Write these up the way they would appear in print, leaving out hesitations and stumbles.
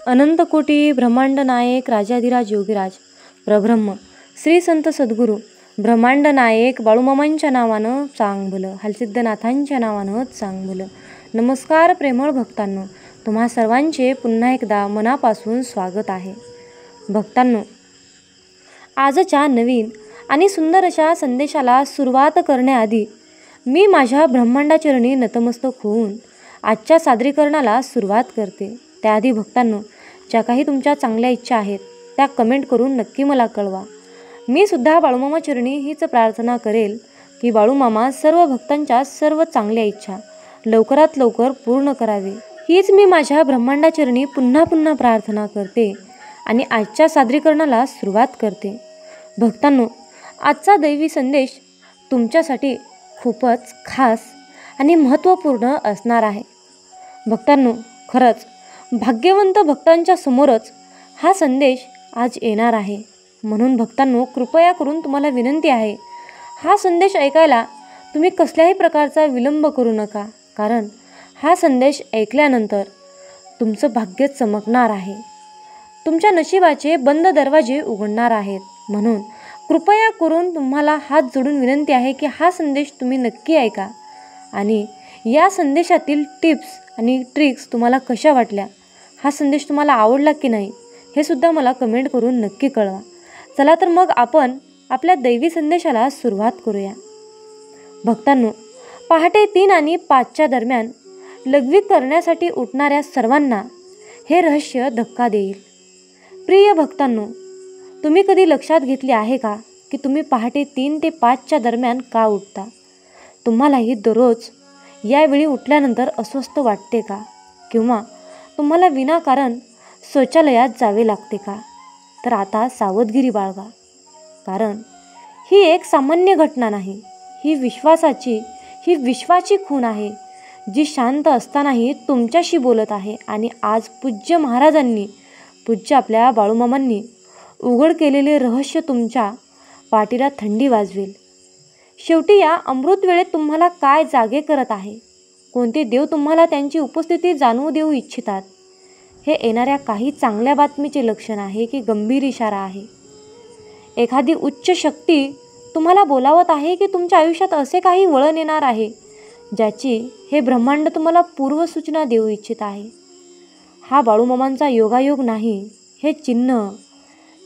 अनंतकोटी ब्रह्मांड नायक राजाधिराज योगीराज प्रब्रह्म श्री संत सद्गुरू ब्रह्मांड नायक बाळूमामांच्या नावानं चांग भलं, हलसिद्धनाथांच्या नावानं चांग भलं. नमस्कार प्रेमळ भक्तांनो, तुम्हा सर्वांचे पुन्हा एकदा मनापासून स्वागत आहे. भक्तांनो, आजच्या नवीन आणि सुंदर अशा संदेशाला सुरुवात करण्याआधी मी माझ्या ब्रह्मांडाचरणी नतमस्तक होऊन आजच्या सादरीकरणाला सुरुवात करते. त्याआधी भक्तांनो, ज्या काही तुमच्या चांगल्या इच्छा आहेत त्या कमेंट करून नक्की मला कळवा. मी सुद्धा बाळूमामाचरणी हीच प्रार्थना करेल की बाळूमामा सर्व भक्तांच्या सर्व चांगल्या इच्छा लवकरात लवकर पूर्ण करावी. हीच मी माझ्या ब्रह्मांडाचरणी पुन्हा पुन्हा प्रार्थना करते आणि आजच्या सादरीकरणाला सुरुवात करते. भक्तांनो, आजचा दैवी संदेश तुमच्यासाठी खूपच खास आणि महत्त्वपूर्ण असणार आहे. भक्तांनो, खरंच भाग्यवंत भक्तांच्या समोरच हा संदेश आज येणार आहे. म्हणून भक्तांनो, कृपया करून तुम्हाला विनंती आहे, हा संदेश ऐकायला तुम्ही कसल्याही प्रकारचा विलंब करू नका. कारण हा संदेश ऐकल्यानंतर तुमचं भाग्य चमकणार आहे, तुमच्या नशिबाचे बंद दरवाजे उघडणार आहेत. म्हणून कृपया करून तुम्हाला हात जोडून विनंती आहे की हा संदेश तुम्ही नक्की ऐका आणि या संदेशातील टिप्स आणि ट्रिक्स तुम्हाला कशा वाटल्या, हा संदेश तुम्हाला आवडला की नाही, हे सुद्धा मला कमेंट करून नक्की कळवा. चला तर मग आपण आपल्या दैवी संदेशाला सुरुवात करूया. भक्तांनो, पहाटे 3 आणि 5च्या दरम्यान लघवी करण्यासाठी उठणाऱ्या सर्वांना हे रहस्य धक्का देईल. प्रिय भक्तांनो, तुम्ही कधी लक्षात घेतले आहे का की तुम्ही पहाटे 3 ते 5च्या दरम्यान का उठता? तुम्हालाही दररोज यावेळी उठल्यानंतर अस्वस्थ वाटते का? किंवा तुम्हाला विनाकारण शौचालयात जावे लागते का? तर आता सावधगिरी बाळगा, कारण ही एक सामान्य घटना नाही. ही विश्वाची खूण आहे, जी शांत असतानाही तुमच्याशी बोलत आहे. आणि आज पूज्य महाराजांनी, पूज्य आपल्या बाळूमामांनी उघड केलेले रहस्य तुमच्या पाठीला थंडी वाजवेल. शेवटी या अमृत वेळेत तुम्हाला काय जागे करत आहे? कोणते देव तुम्हाला त्यांची उपस्थिती जाणवू देऊ इच्छितात? हे येणाऱ्या काही चांगल्या बातमीचे लक्षण आहे की गंभीर इशारा आहे? एखादी उच्च शक्ती तुम्हाला बोलावत आहे की तुमच्या आयुष्यात असे काही वळण येणार आहे ज्याची हे ब्रह्मांड तुम्हाला पूर्वसूचना देऊ इच्छित आहे? हा बाळूमामांचा योगायोग नाही, हे चिन्ह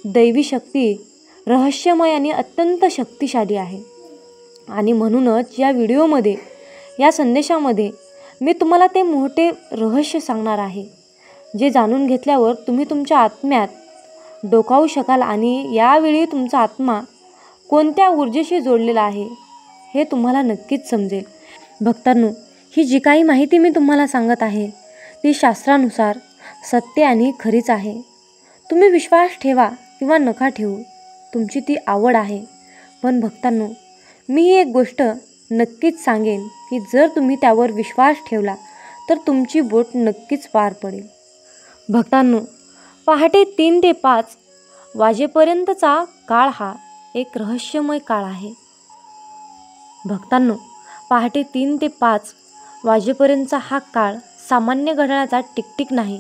दैवी शक्ती रहस्यमय आणि अत्यंत शक्तिशाली आहे. आणि म्हणूनच या व्हिडिओमध्ये, या संदेशामध्ये मी तुम्हाला ते मोठे रहस्य सांगणार आहे, जे जाणून घेतल्यावर तुम्ही तुमच्या आत्म्यात डोकावू शकाल आणि यावेळी तुमचा आत्मा कोणत्या ऊर्जेशी जोडलेला आहे हे तुम्हाला नक्कीच समजेल. भक्तांनो, ही जी काही माहिती मी तुम्हाला सांगत आहे ती शास्त्रानुसार सत्य आणि खरीच आहे. तुम्ही विश्वास ठेवा किंवा नका ठेवू, तुमची ती आवड आहे. पण भक्तांनो, मी ही एक गोष्ट नक्कीच सांगेन की जर तुम्ही त्यावर विश्वास ठेवला तर तुमची बोट नक्कीच पार पडेल. भक्तांनो, पहाटे 3 ते 5 वाजेपर्यंतचा काळ हा एक रहस्यमय काळ आहे. भक्तांनो, पहाटे 3 ते 5 वाजेपर्यंतचा हा काळ सामान्य घड्याळाचा टिकटिक नाही.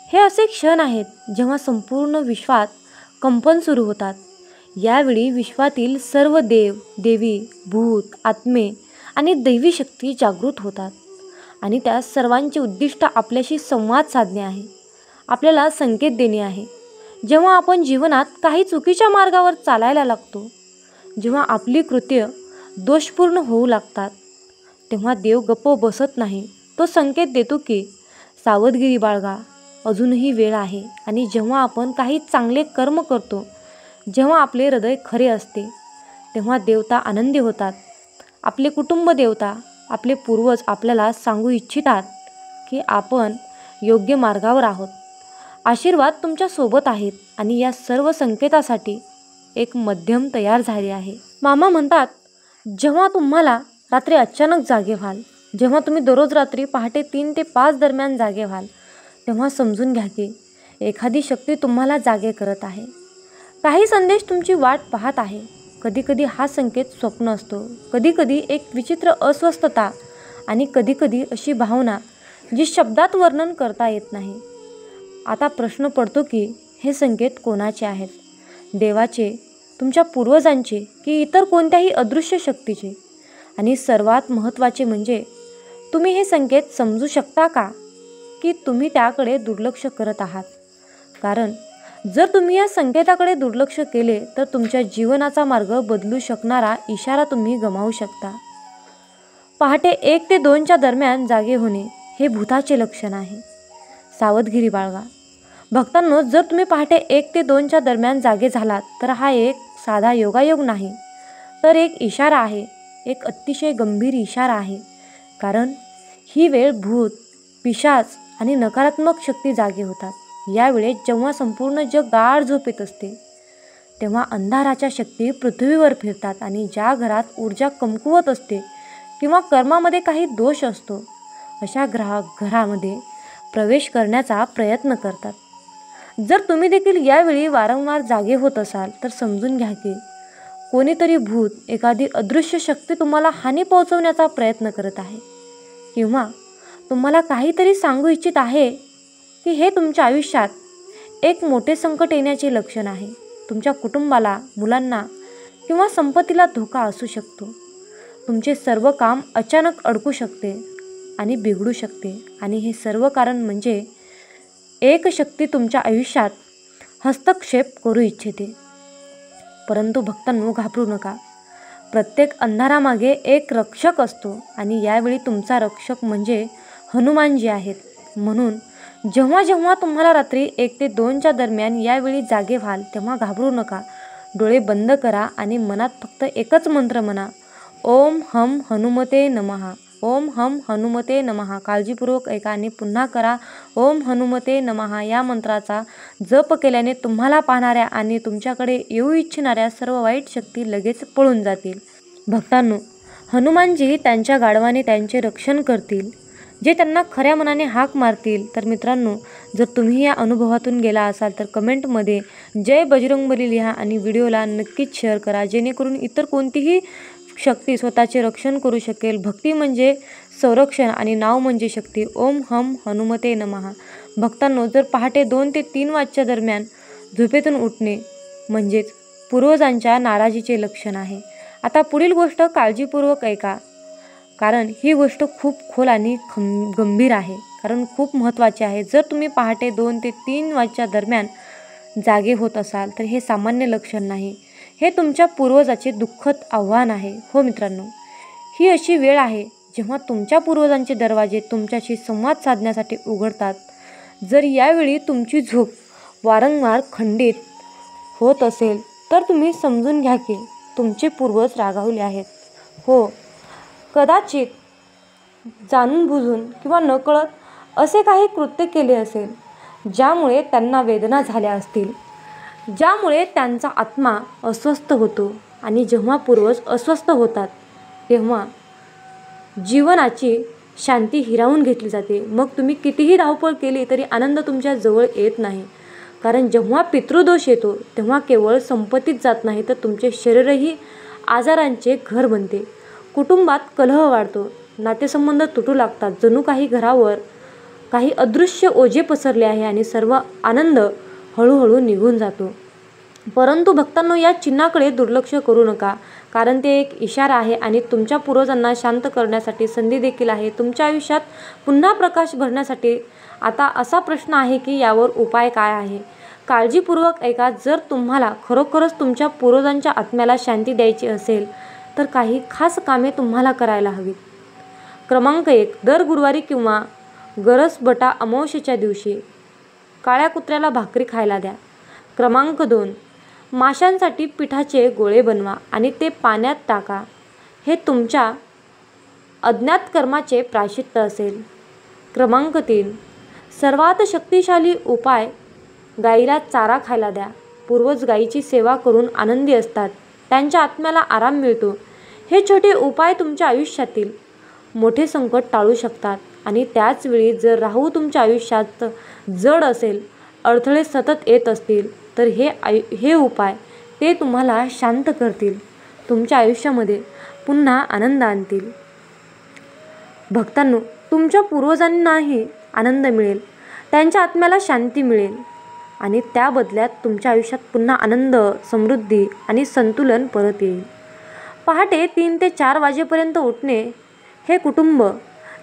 हे असे क्षण आहेत जेव्हा संपूर्ण विश्वात कंपन सुरू होतात. यावेळी विश्वातील सर्व देव, देवी, भूत, आत्मे आणि दैवी शक्ती जागृत होतात आणि त्या सर्वांचे उद्दिष्ट आपल्याशी संवाद साधणे आहे, आपल्याला संकेत देणे आहे. जेव्हा आपण जीवनात काही चुकीच्या मार्गावर चालायला लागतो, जेव्हा आपली कृत्य दोषपूर्ण होऊ लागतात, तेव्हा देव गप्प बसत नाही. तो संकेत देतो की सावधगिरी बाळगा, अजूनही वेळ आहे. आणि जेव्हा आपण काही चांगले कर्म करतो, जेव्हा आपले हृदय खरे असते, तेव्हा देवता आनंदी होतात. आपले कुटुंब देवता, आपले पूर्वज आपल्याला सांगू इच्छितात की आपण योग्य मार्गावर आहोत, आशीर्वाद तुमच्या सोबत आहेत. आणि या सर्व संकेतासाठी एक माध्यम तयार झाले आहे. मामा म्हणतात, जेव्हा तुम्हाला रात्री अचानक जागे व्हाल, जेव्हा तुम्ही दररोज रात्री पहाटे 3 ते 5 दरम्यान जागे व्हाल, तेव्हा समजून घ्या की एखादी शक्ती तुम्हाला जागे करत आहे. काही संदेश तुमची वाट पाहत आहे. कधीकधी हा संकेत स्वप्न असतो, कधीकधी एक विचित्र अस्वस्थता आणि कधीकधी अशी भावना जी शब्दात वर्णन करता येत नाही. आता प्रश्न पडतो की हे संकेत कोणाचे आहेत? देवाचे, तुमच्या पूर्वजांचे की इतर कोणत्याही अदृश्य शक्तीचे? आणि सर्वात महत्त्वाचे म्हणजे तुम्ही हे संकेत समजू शकता का की तुम्ही त्याकडे दुर्लक्ष करत आहात? कारण जर तुम्ही या संकेताकडे दुर्लक्ष केले तर तुमच्या जीवनाचा मार्ग बदलू शकणारा इशारा तुम्ही गमावू शकता. पहाटे 1 ते 2च्या दरम्यान जागे होणे हे भूताचे लक्षण आहे. सावधगिरी बाळगा. भक्तांनो, जर तुम्ही पहाटे 1 ते 2च्या दरम्यान जागे झालात तर हा एक साधा योगायोग नाही, तर एक इशारा आहे, एक अतिशय गंभीर इशारा आहे. कारण ही वेळ भूत, पिशाच आणि नकारात्मक शक्ती जागे होतात. यावेळेस जेव्हा संपूर्ण जग गाढ झोपेत असते तेव्हा अंधाराच्या शक्ती पृथ्वीवर फिरतात आणि ज्या घरात ऊर्जा कमकुवत असते किंवा कर्मामध्ये काही दोष असतो अशा घरामध्ये प्रवेश करण्याचा प्रयत्न करतात. जर तुम्ही देखील यावेळी वारंवार जागे होत असाल तर समजून घ्या की कोणीतरी भूत, एखादी अदृश्य शक्ती तुम्हाला हानी पोहोचवण्याचा प्रयत्न करत आहे किंवा तुम्हाला काहीतरी सांगू इच्छित आहे की हे तुमच्या आयुष्यात एक मोठे संकट येण्याचे लक्षण आहे. तुमच्या कुटुंबाला, मुलांना किंवा संपत्तीला धोका असू शकतो. तुमचे सर्व काम अचानक अडकू शकते आणि बिघडू शकते आणि हे सर्व कारण म्हणजे एक शक्ती तुमच्या आयुष्यात हस्तक्षेप करू इच्छिते. परंतु भक्तांनो, घाबरू नका. प्रत्येक अंधारामागे एक रक्षक असतो आणि यावेळी तुमचा रक्षक म्हणजे हनुमानजी आहेत. म्हणून जेव्हा जेव्हा तुम्हाला रात्री 1 ते 2च्या दरम्यान यावेळी जागे व्हाल तेव्हा घाबरू नका. डोळे बंद करा आणि मनात फक्त एकच मंत्र म्हणा, ओम हम हनुमते नमः. ओम हम हनुमते नमः. काळजीपूर्वक ऐका आणि पुन्हा करा ओम हनुमते नमः. या मंत्राचा जप केल्याने तुम्हाला पाहणाऱ्या आणि तुमच्याकडे येऊ इच्छिणाऱ्या सर्व वाईट शक्ती लगेच पळून जातील. भक्तांनो, हनुमानजी त्यांच्या गाढवाने त्यांचे रक्षण करतील, जे त्यांना खऱ्या मनाने हाक मारतील. तर मित्रांनो, जर तुम्ही या अनुभवातून गेला असाल तर कमेंटमध्ये जय बजरंगबली लिहा आणि व्हिडिओला नक्कीच शेअर करा, जेणेकरून इतर कोणतीही शक्ती स्वतःचे रक्षण करू शकेल. भक्ती म्हणजे संरक्षण आणि नाव म्हणजे शक्ती. ओम हम हनुमते नमः. भक्तांनो, जर पहाटे 2 ते 3 वाजच्या दरम्यान झोपेतून उठणे म्हणजेच पूर्वजांच्या नाराजीचे लक्षण आहे. आता पुढील गोष्ट काळजीपूर्वक ऐका, कारण ही गोष्ट खूप खोल आणि गंभीर आहे, कारण खूप महत्त्वाची आहे. जर तुम्ही पहाटे 2 ते 3 वाजच्या दरम्यान जागे होत असाल तर हे सामान्य लक्षण नाही, हे तुमच्या पूर्वजाचे दुःखद आव्हान आहे. हो मित्रांनो, ही अशी वेळ आहे जेव्हा तुमच्या पूर्वजांचे दरवाजे तुमच्याशी संवाद साधण्यासाठी उघडतात. जर यावेळी तुमची झोप वारंवार खंडित होत असेल तर तुम्ही समजून घ्या की तुमचे पूर्वज रागावले आहेत. हो, कदाचित जाणून बुजून किंवा नकळत असे काही कृत्य केले असेल ज्यामुळे त्यांना वेदना झाल्या असतील, ज्यामुळे त्यांचा आत्मा अस्वस्थ होतो. आणि जेव्हा पूर्वज अस्वस्थ होतात तेव्हा जीवनाची शांती हिरावून घेतली जाते. मग तुम्ही कितीही धावपळ केली तरी आनंद तुमच्या जवळ येत नाही. कारण जेव्हा पितृदोष येतो तेव्हा केवळ संपत्तीच जात नाही तर तुमचे शरीरही आजारांचे घर बनते. कुटुंबात कलह वाढतो, नातेसंबंध तुटू लागतात, जणू काही घरावर काही अदृश्य ओझे पसरले आहे आणि सर्व आनंद हळूहळू निघून जातो. परंतु भक्तांनो, या चिन्हाकडे दुर्लक्ष करू नका, कारण ते एक इशारा आहे आणि तुमच्या पूर्वजांना शांत करण्यासाठी संधी देखील आहे. तुमच्या आयुष्यात पुन्हा प्रकाश भरण्यासाठी आता असा प्रश्न आहे की यावर उपाय काय आहे? काळजीपूर्वक ऐका. जर तुम्हाला खरोखरच तुमच्या पूर्वजांच्या आत्म्याला शांती द्यायची असेल तर काही खास कामे तुम्हाला करायला हवीत. क्रमांक 1, दर गुरुवारी किंवा गरसबटा अमावस्येच्या दिवशी काळ्या कुत्र्याला भाकरी खायला द्या. क्रमांक 2, माशांसाठी पिठाचे गोळे बनवा आणि ते पाण्यात टाका. हे तुमच्या अज्ञात कर्माचे प्रायश्चित्त असेल. क्रमांक 3, सर्वात शक्तिशाली उपाय, गाईला चारा खायला द्या. पूर्वज गाईची सेवा करून आनंदी असतात, त्यांच्या आत्म्याला आराम मिळतो. हे छोटे उपाय तुमच्या आयुष्यातील मोठे संकट टाळू शकतात. आणि त्याचवेळी जर राहू तुमच्या आयुष्यात जड असेल, अडथळे सतत येत असतील तर हे उपाय ते तुम्हाला शांत करतील, तुमच्या आयुष्यामध्ये पुन्हा आनंद आणतील. भक्तांनो, तुमच्या पूर्वजांनाही आनंद मिळेल, त्यांच्या आत्म्याला शांती मिळेल आणि त्या बदल्यात तुमच्या आयुष्यात पुन्हा आनंद, समृद्धी आणि संतुलन परत येईल. पहाटे 3 ते 4 वाजेपर्यंत उठणे हे कुटुंब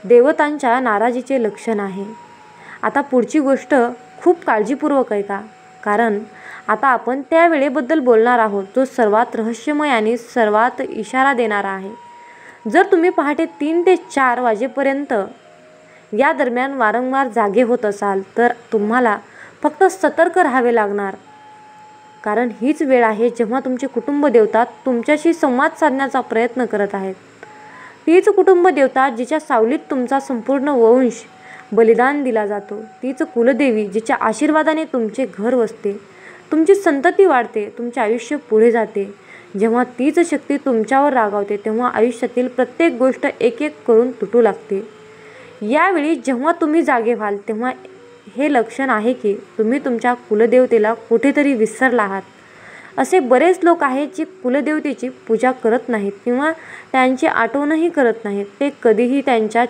देवतांच्या नाराजीचे लक्षण आहे. आता पुढची गोष्ट खूप काळजीपूर्वक ऐका, कारण आता आपण त्या वेळेबद्दल बोलणार आहोत जो सर्वात रहस्यमय आणि सर्वात इशारा देणारा आहे. जर तुम्ही पहाटे 3 ते 4 वाजेपर्यंत या दरम्यान वारंवार जागे होत असाल तर तुम्हाला फक्त सतर्क राहावे लागणार, कारण हीच वेळ आहे जेव्हा तुमचे कुटुंब देवता तुमच्याशी संवाद साधण्याचा प्रयत्न करत आहेत. तीच कुटुंब देवता जिच्या सावलीत तुमचा संपूर्ण वंश बलिदान दिला जातो, तीच कुलदेवी जिच्या आशीर्वादाने तुमचे घर वसते, तुमची संतती वाढते, तुमचे आयुष्य पुढे जाते. जेव्हा तीच शक्ती तुमच्यावर रागावते तेव्हा आयुष्यातील प्रत्येक गोष्ट एक एक करून तुटू लागते. यावेळी जेव्हा तुम्ही जागे व्हाल तेव्हा हे लक्षण आहे की तुम्ही तुमच्या कुलदेवतेला कुठेतरी विसरला आहात. असे बरेच लोक आहेत जे कुलदेवतेची पूजा करत नाहीत किंवा त्यांची आठवणही करत नाहीत. ते कधीही त्यांच्या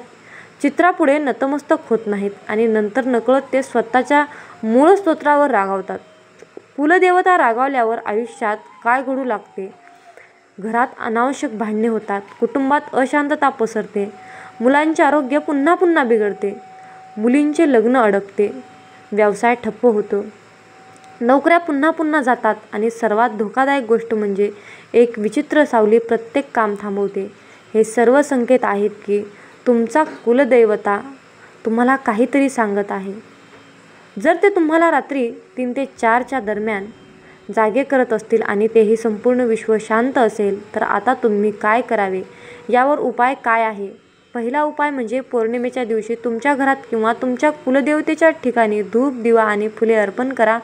चित्रापुढे नतमस्तक होत नाहीत आणि नंतर नकळत ते स्वतःच्या मूळ स्तोत्रावर रागावतात. कुलदेवता रागावल्यावर आयुष्यात काय घडू लागते? घरात अनावश्यक भांडणे होतात, कुटुंबात अशांतता पसरते, मुलांचे आरोग्य पुन्हा पुन्हा बिघडते, मुलींचे लग्न अडकते, व्यवसाय ठप्प होतो, नोकऱ्या पुन्हा पुन्हा जातात आणि सर्वात धोकादायक गोष्ट म्हणजे एक विचित्र सावली प्रत्येक काम थांबवते. हे सर्व संकेत आहेत की तुमचा कुलदैवता तुम्हाला काहीतरी सांगत आहे. जर ते तुम्हाला रात्री 3 ते 4च्या दरम्यान जागे करत असतील आणि तेही संपूर्ण विश्व शांत असेल तर आता तुम्ही काय करावे यावर उपाय काय आहे? पहिला उपाय म्हणजे पौर्णिमेच्या दिवशी तुमच्या घरात किंवा तुमच्या कुलदेवतेच्या ठिकाणी धूप, दिवा आणि फुले अर्पण करा.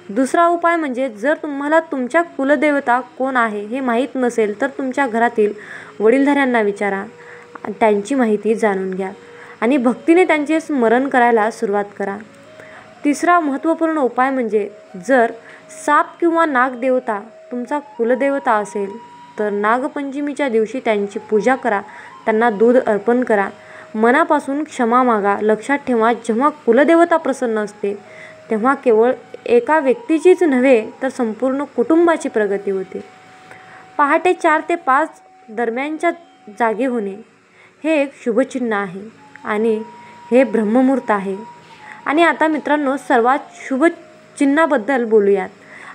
दुसरा उपाय म्हणजे जर तुम्हाला तुमच्या कुलदेवता कोण आहे हे माहीत नसेल तर तुमच्या घरातील वडीलधाऱ्यांना विचारा, त्यांची माहिती जाणून घ्या आणि भक्तीने त्यांचे स्मरण करायला सुरुवात करा. तिसरा महत्त्वपूर्ण उपाय म्हणजे जर साप किंवा नागदेवता तुमचा कुलदेवता असेल तर नागपंचमीच्या दिवशी त्यांची पूजा करा, त्यांना दूध अर्पण करा, मनापासून क्षमा मागा. लक्षात ठेवा, जेव्हा कुलदेवता प्रसन्न असते तेव्हा केवळ एका व्यक्तीचीच नव्हे तर संपूर्ण कुटुंबाची प्रगती होते. पहाटे 4 ते 5 दरम्यानच्या जागे होणे हे एक शुभचिन्ह आहे आणि हे ब्रह्ममुहूर्त आहे. आणि आता मित्रांनो, सर्वात शुभ चिन्हाबद्दल बोलूयात.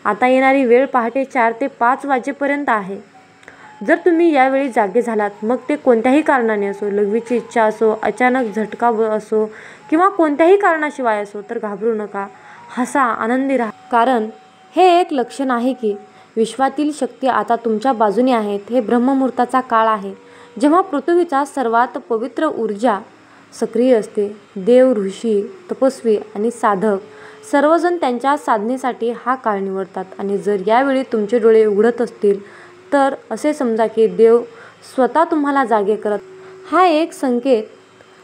आता येणारी वेळ पहाटे 4 ते 5 वाजेपर्यंत आहे. जर तुम्ही यावेळी जागे झालात, मग ते कोणत्याही कारणाने असो, लघवीची इच्छा असो, अचानक झटका असो किंवा कोणत्याही कारणाशिवाय असो, तर घाबरू नका, हसा, आनंदी राहा, कारण हे एक लक्षण आहे की विश्वातील शक्ती आता तुमच्या बाजूने आहेत. हे ब्रह्ममुहूर्ताचा काळ आहे जेव्हा पृथ्वीचा सर्वात पवित्र ऊर्जा सक्रिय असते. देव, ऋषी, तपस्वी आणि साधक सर्वजण त्यांच्या साधनेसाठी हा काळ निवडतात. आणि जर यावेळी तुमचे डोळे उघडत असतील तर असे समजा की देव स्वतः तुम्हाला जागे करत. हा एक संकेत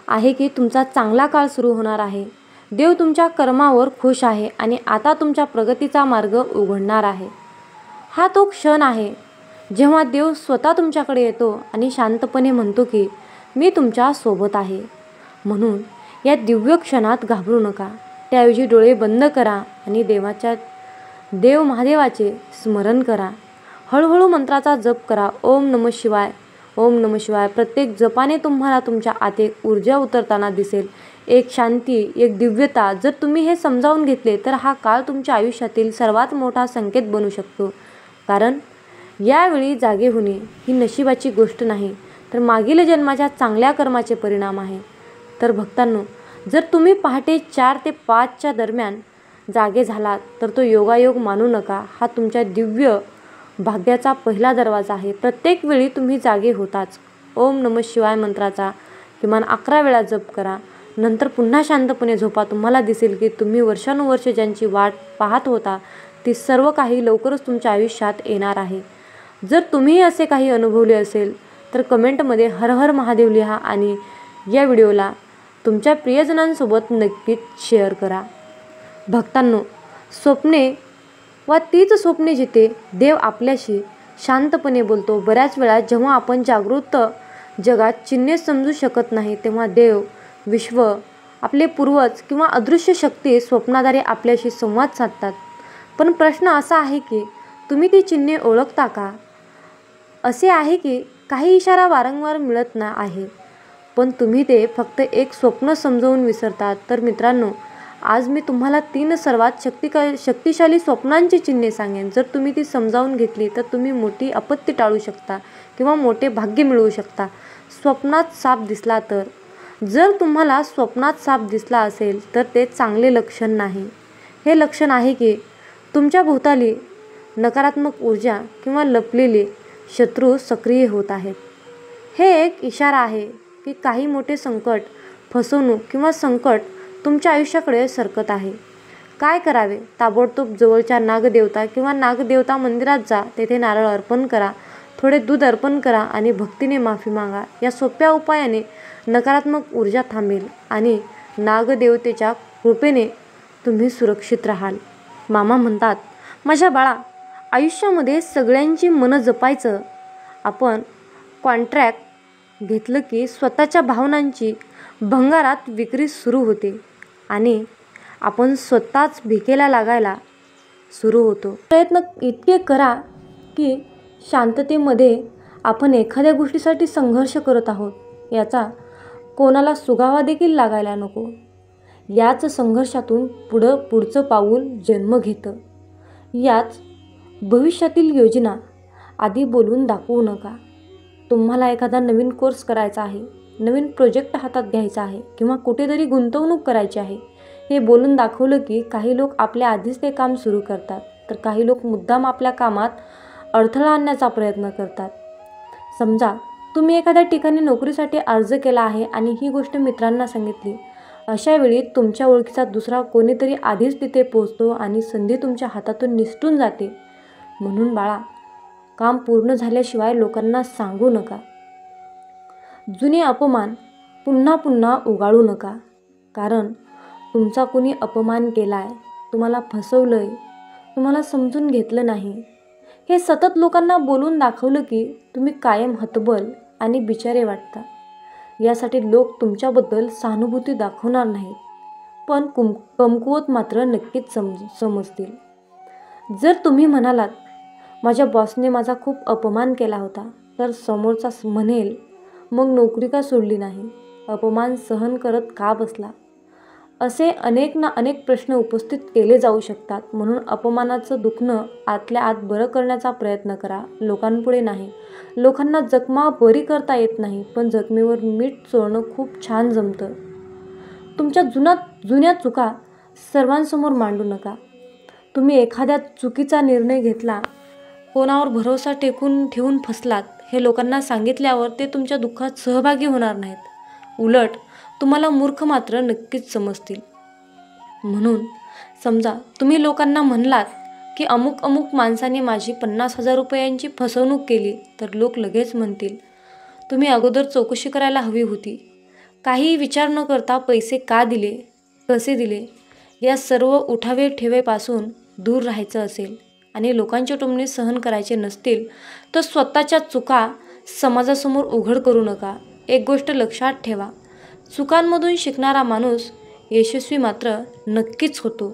आहे की तुमचा चांगला काळ सुरू होणार आहे. देव तुमच्या कर्मावर खुश आहे आणि आता तुमच्या प्रगतीचा मार्ग उघडणार आहे. हा तो क्षण आहे जेव्हा देव स्वतः तुमच्याकडे येतो आणि शांतपणे म्हणतो की मी तुमच्या सोबत आहे. म्हणून या दिव्य क्षणात घाबरू नका. त्याऐवजी डोळे बंद करा आणि देव महादेवाचे स्मरण करा. हळूहळू मंत्राचा जप करा. ओम नमः शिवाय, ओम नमः शिवाय. प्रत्येक जपाने तुम्हाला तुमच्या आत एक ऊर्जा उतरताना दिसेल, एक शांती, एक दिव्यता. जर तुम्ही हे समजावून घेतले तर हा काळ तुमच्या आयुष्यातील सर्वात मोठा संकेत बनू शकतो, कारण यावेळी जागे होणे ही नशिबाची गोष्ट नाही तर मागील जन्माच्या चांगल्या कर्माचे परिणाम आहे. तर भक्तांनो, जर तुम्ही पहाटे 4 ते 5च्या दरम्यान जागे झालात तर तो योगायोग मानू नका. हा तुमच्या दिव्य भाग्याचा पहिला दरवाजा आहे. प्रत्येक वेळी तुम्ही जागे होताच ओम नमः शिवाय मंत्राचा किमान 11 वेळा जप करा. नंतर पुन्हा शांतपणे झोपा. तुम्हाला दिसेल की तुम्ही वर्षानुवर्षे ज्यांची वाट पाहत होता ती सर्व काही लवकरच तुमच्या आयुष्यात येणार आहे. जर तुम्ही असे काही अनुभवले असेल तर कमेंटमध्ये हर हर महादेव लिहा आणि या व्हिडिओला तुमच्या प्रियजनांसोबत नक्कीच शेअर करा. भक्तांनो, स्वप्ने व तीच स्वप्ने जिथे देव आपल्याशी शांतपणे बोलतो. बऱ्याच वेळा जेव्हा आपण जागृत जगात चिन्हे समजू शकत नाही तेव्हा देव, विश्व आपले पूर्वज किंवा अदृश्य शक्ती स्वप्नाद्वारे आपल्याशी संवाद साधतात. पण प्रश्न असा आहे की तुम्ही ती चिन्हे ओळखता का? असे आहे की काही इशारा वारंवार मिळत आहे, पण तुम्ही ते फक्त एक स्वप्न समजवून विसरतात. तर मित्रांनो, आज मी तुम्हाला 3 सर्वात शक्तिशाली स्वप्नांची चिन्हे सांगेन. जर तुम्ही ती समजावून घेतली तर तुम्ही मोठी आपत्ती टाळू शकता किंवा मोठे भाग्य मिळवू शकता. स्वप्नात साप दिसला तर, जर तुम्हाला स्वप्नात साप दिसला असेल तर ते चांगले लक्षण नाही. हे लक्षण आहे की तुमच्या भोवताली नकारात्मक ऊर्जा किंवा लपलेले शत्रू सक्रिय होत आहेत. हे एक इशारा आहे की काही मोठे संकट, फसवणूक किंवा संकट तुमच्या आयुष्याकडे सरकत आहे. काय करावे? ताबडतोब जवळच्या नागदेवता किंवा नागदेवता मंदिरात जा. तेथे नारळ अर्पण करा, थोडे दूध अर्पण करा आणि भक्तीने माफी मागा. या सोप्या उपायाने नकारात्मक ऊर्जा थांबेल आणि नागदेवतेच्या कृपेने तुम्ही सुरक्षित राहाल. मामा म्हणतात, माझ्या बाळा, आयुष्यामध्ये सगळ्यांची मनं जपायचं. आपण कॉन्ट्रॅक्ट घेतलं की स्वतःच्या भावनांची भंगारात विक्री सुरू होते आणि आपण स्वतःच भिकेला लागायला सुरू होतो. प्रयत्न इतके करा की शांततेमध्ये आपण एखाद्या गोष्टीसाठी संघर्ष करत आहोत याचा कोणाला सुगावा देखील लागायला नको. याच संघर्षातून पुढचं पाऊल जन्म घेतं. याच भविष्यातील योजना आधी बोलून दाखवू नका. तुम्हाला एखादा नवीन कोर्स करायचा आहे, नवीन प्रोजेक्ट हातात घ्यायचा आहे किंवा कुठेतरी गुंतवणूक करायची आहे, हे बोलून दाखवलं की काही लोक आपल्या आधीच ते काम सुरू करतात, तर काही लोक मुद्दाम आपल्या कामात अडथळा आणण्याचा प्रयत्न करतात. समजा तुम्ही एखाद्या ठिकाणी नोकरीसाठी अर्ज केला आहे आणि ही गोष्ट मित्रांना सांगितली. अशा वेळी तुमच्या ओळखीचा दुसरा कोणीतरी आधीच तिथे पोहोचतो आणि संधी तुमच्या हातातून निसटून जाते. म्हणून बाळा, काम पूर्ण झाल्याशिवाय लोकांना सांगू नका. जुने अपमान पुन्हा पुन्हा उगाळू नका. कारण तुमचा कुणी अपमान केलाय, तुम्हाला फसवलंय, तुम्हाला समजून घेतलं नाही, हे सतत लोकांना बोलून दाखवलं की तुम्ही कायम हतबल आणि बिचारे वाटता. यासाठी लोक तुमच्याबद्दल सहानुभूती दाखवणार नाहीत, पण कमकुवत मात्र नक्कीच समजतील. जर तुम्ही म्हणालात, माझ्या बॉसने माझा खूप अपमान केला होता, तर समोरचा म्हणेल, मग नोकरी का सोडली नाही? अपमान सहन करत का बसला? असे अनेक प्रश्न उपस्थित केले जाऊ शकतात. म्हणून अपमानाचं दुखणं आतल्या आत बरं करण्याचा प्रयत्न करा, लोकांपुढे नाही. लोकांना जखमा बरी करता येत नाही, पण जखमेवर मीठ चोळणं खूप छान जमतं. तुमच्या जुन्या चुका सर्वांसमोर मांडू नका. तुम्ही एखाद्या चुकीचा निर्णय घेतला, कोणावर भरोसा ठेवून फसलात, हे लोकांना सांगितल्यावर ते तुमच्या दुःखात सहभागी होणार नाहीत. उलट तुम्हाला मूर्ख मात्र नक्कीच समजतील. म्हणून समजा तुम्ही लोकांना म्हणलात की अमुक माणसाने माझी 50,000 रुपयांची फसवणूक केली, तर लोक लगेच म्हणतील, तुम्ही अगोदर चौकशी करायला हवी होती. काही विचार न करता पैसे का दिले, कसे दिले, या सर्व उठावे ठेवेपासून दूर राहायचं असेल आणि लोकांचे टोमणे सहन करायचे नसतील, तर स्वतःच्या चुका समाजासमोर उघड करू नका. एक गोष्ट लक्षात ठेवा, चुकांमधून शिकणारा माणूस यशस्वी मात्र नक्कीच होतो.